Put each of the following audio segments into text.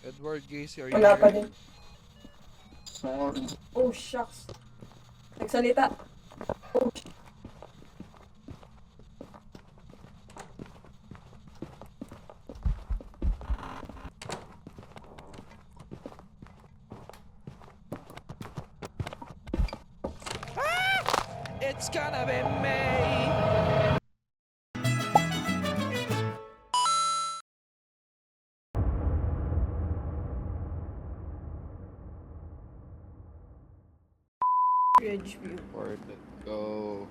Edward Gacy, are you Wala pa here? din. Oh, shucks. Nagsalita. Oh, It's gonna be me. bridge view. Or let's go.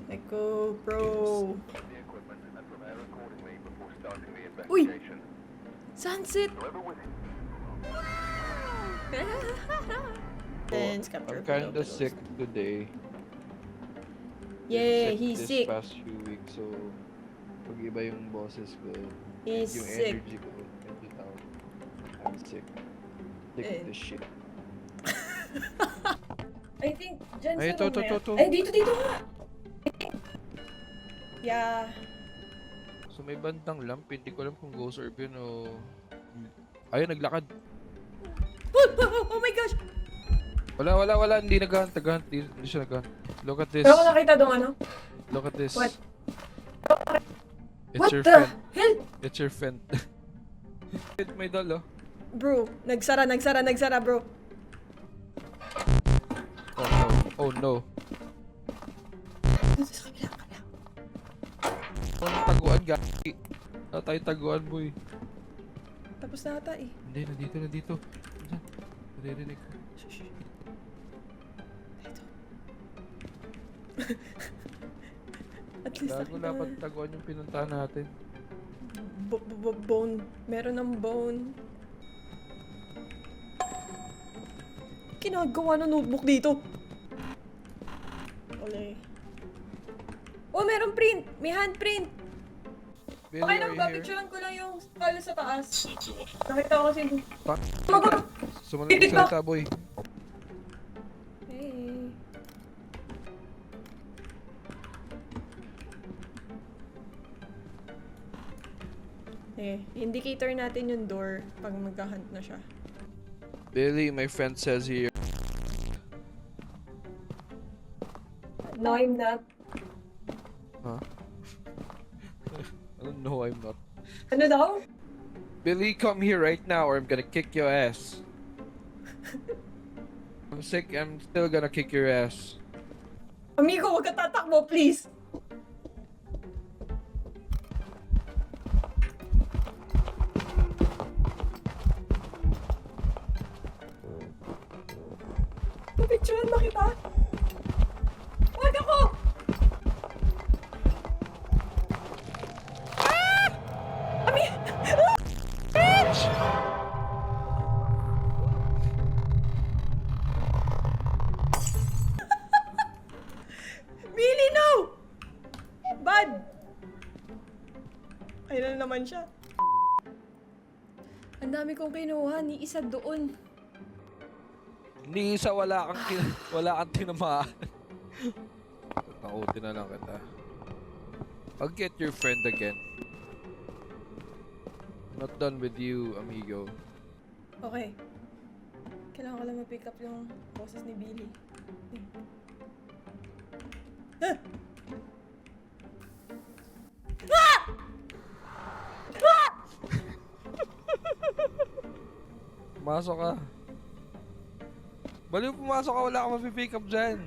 Let go, bro. Uy! Sunset! I'm kinda sick today. Yeah, Been he's this sick. past few weeks, so pag-iba yung boses ko. He's Yung sick. energy ko, medyo down. I'm sick. Sick Eh. of this shit. I think, dyan Ay, sa ito. room na yan. Ay, dito nga! Yeah. So may bandang lamp, hindi ko alam kung ghost orb yun o... Ayun, naglakad. Oh my gosh! Wala, hindi nag-hunt, hindi siya nag-hunt. Look at this. Pero ako nakita doon ano? Look at this. What? It's What your the friend. hell? It's your friend. May doll, oh. Bro, nagsara, bro. Oh no. Dito sa kabila. Anong taguan, gaki? Wala tayong taguan, boy. Tapos na ata eh. Hindi, nandito. Diyan. Naririnig ko. Shh. At least Gago, nakita dapat taguan yung pinuntahan natin. bone. Meron ng bone. Kinagawa ng notebook dito. Ole. Oh, meron print! May handprint! Billy, Okay are lang you ba? here? Picturean ko lang yung pala sa taas. Nakita ko kasi... Sumunod ko salita, boy. Hey. Indicator natin yung door pag magka-hunt na siya. Billy, my friend says here. No, I'm not. Huh? I don't know, I'm not. Ano daw? Billy, come here right now or I'm gonna kick your ass. I'm sick, I'm still gonna kick your ass. Amigo, huwag ka tatakbo, please. Napicturean ba kita? Huwag ako! Ami! Bitch! Billy, no! Bad! Ayun na naman siya. Ang dami kong kinuha, ni isa doon. Ni isa wala kang tinamaan. Nakuti na lang kita. I'll get your friend again. Not done with you, amigo. Okay. Kailangan ko lang ma-pick up yung boses ni Billy. Ah! Ah! Ah! Pumasok ka. Baliw, pumasok ka, wala kang mapipick up dyan.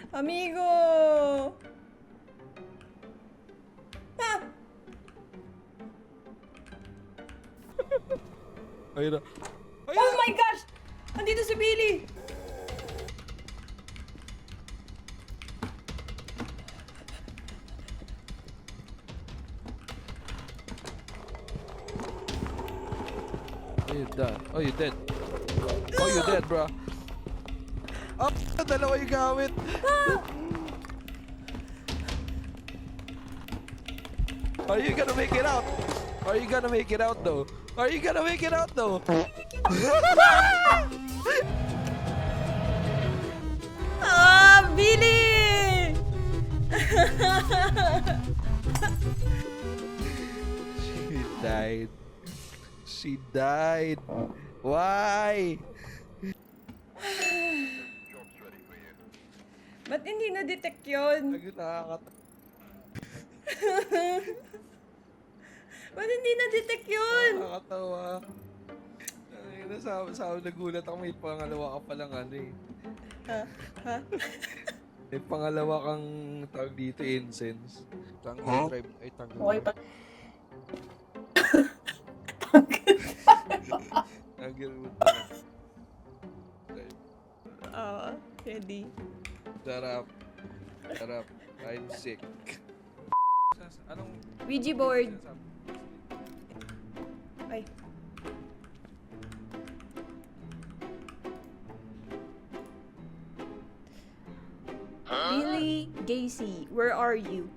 Amigo! Ah! Ayun na. Oh my gosh! Andito si Billy! Oh, you're dead. Oh, you're dead. Oh, you're dead, bro. Up, dalawa yung gamit. Are you gonna make it out? Are you gonna make it out though? Are you gonna make it out though? Ah, Billy! She died. She died. Why? Ba't hindi na-detect yun? Lagi nakakatawa. Ba't hindi na-detect yun? Nakakatawa. Ay, nagulat ako, may pangalawa ka palang ano eh. Ha? Ha? May pangalawa kang tawag dito, incense. Tangle drive. Ay, tangle Okay drive. pa. Tangle wood. Drive. Ready. Sarap. Sarap. I'm sick. Anong Ouija board. sinasabi? Ay. Billy Gacy, where are you?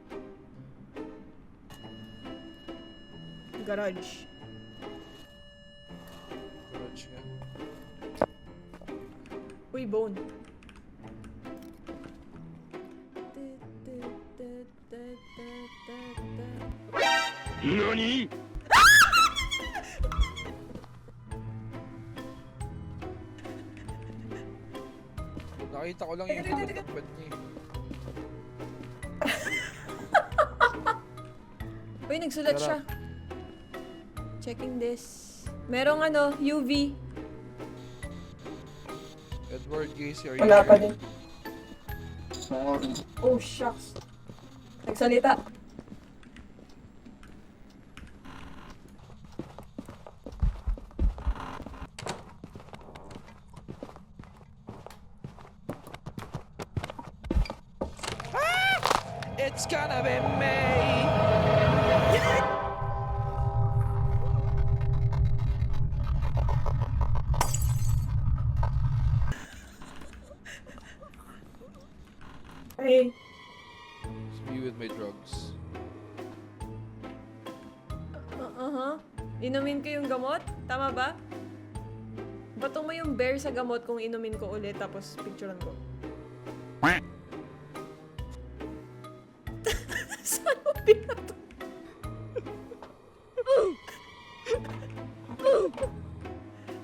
Garage. Garage nga. Uy, bone. NANI?! Nakita ko lang yung pagkakbad niya eh. Uy, nagsulat siya. Sarap. Checking this. Merong ano, UV. Edward Gacy, are you Wala pa here? din. Oh, shucks. Nagsalita. It's gonna be me. Hey. It's me with my drugs. Inumin ko yung gamot? Tama ba? Bato mo yung bear sa gamot kung inumin ko ulit tapos picturean ko. Saan mo pinato?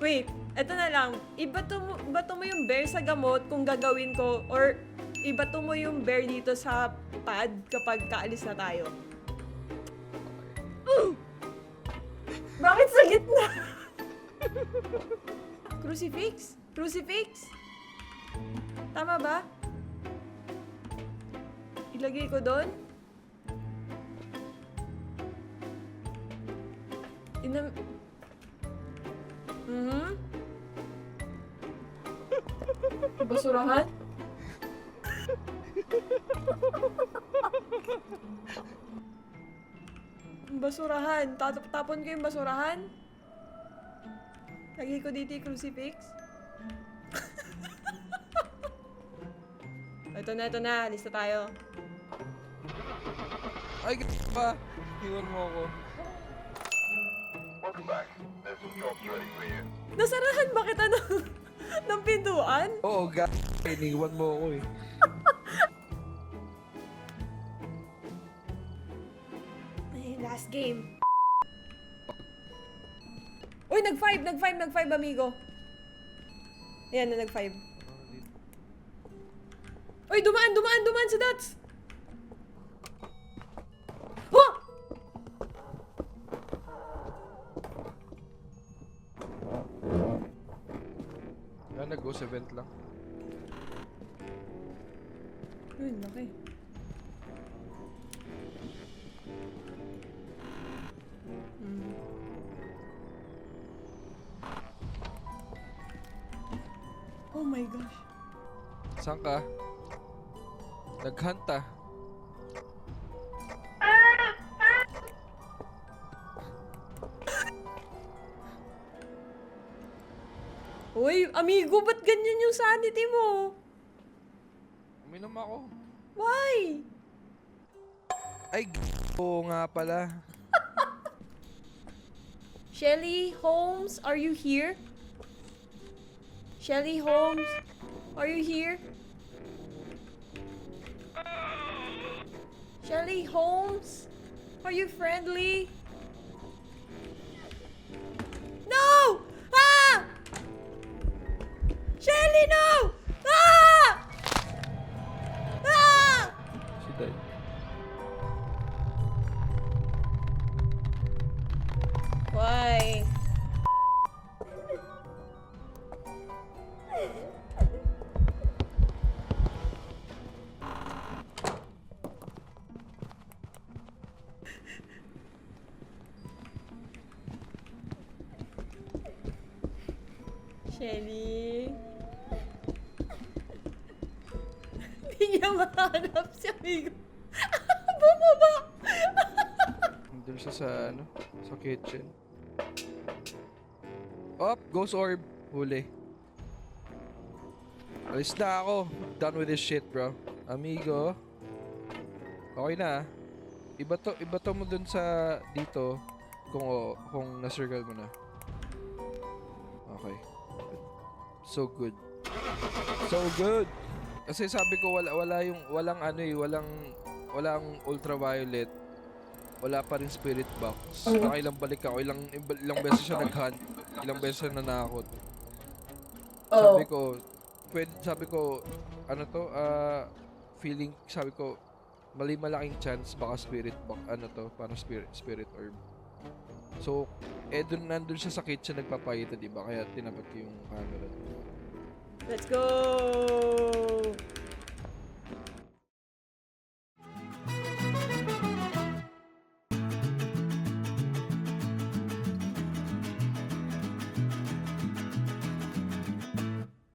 Wait, eto na lang. Ibato mo yung bear sa gamot kung gagawin ko or ibato mo yung bear dito sa pad kapag kaalis na tayo. Bakit sa gitna? Crucifix? Crucifix? Tama ba? Ilagay ko doon? Basurahan? Basurahan. Tapon ko yung basurahan. Lagay ko dito yung crucifix. Ito na. Lista tayo. Ay, pa. Iwan mo ako. Nasarahan ba kita ng pintuan? Oo, iniwan mo ako eh. Ay, last game. Uy, nag-5, amigo. Ayan na, nag-5. Uy, dumaan sa dots! Oh! Yan, nag-ghost event lang. Uy, laki. Oh my gosh. Saan ka? Nag-hunt ah. Uy, amigo, ba't ganyan yung sanity mo? Uminom ako. Why? Ay, oo nga pala. Shelly Holmes, are you here? Shelly Holmes, are you here? Shelly Holmes, are you friendly? Shelly, no! Ah! Ah! She died. Why? Shelly? Hindi niya mahanap si amigo. Bumaba! Nandun siya sa, ano, sa kitchen. Up! Ghost orb! Huli. Alis na ako. Done with this shit, bro. Amigo. Okay na, ah. Iba to mo dun sa dito kung na-circle mo na. Okay. So good. So good. Kasi sabi ko walang walang ultraviolet. Wala pa rin spirit box. Nakailang balik ako, ilang beses siya nag-hunt, ilang beses siya nanakot. Sabi ko ano to, feeling, sabi ko malaking chance baka spirit box, ano to, parang spirit orb. So, nandun siya sa kitchen nagpapakita, di ba? Kaya tinapat ko yung camera. Let's go!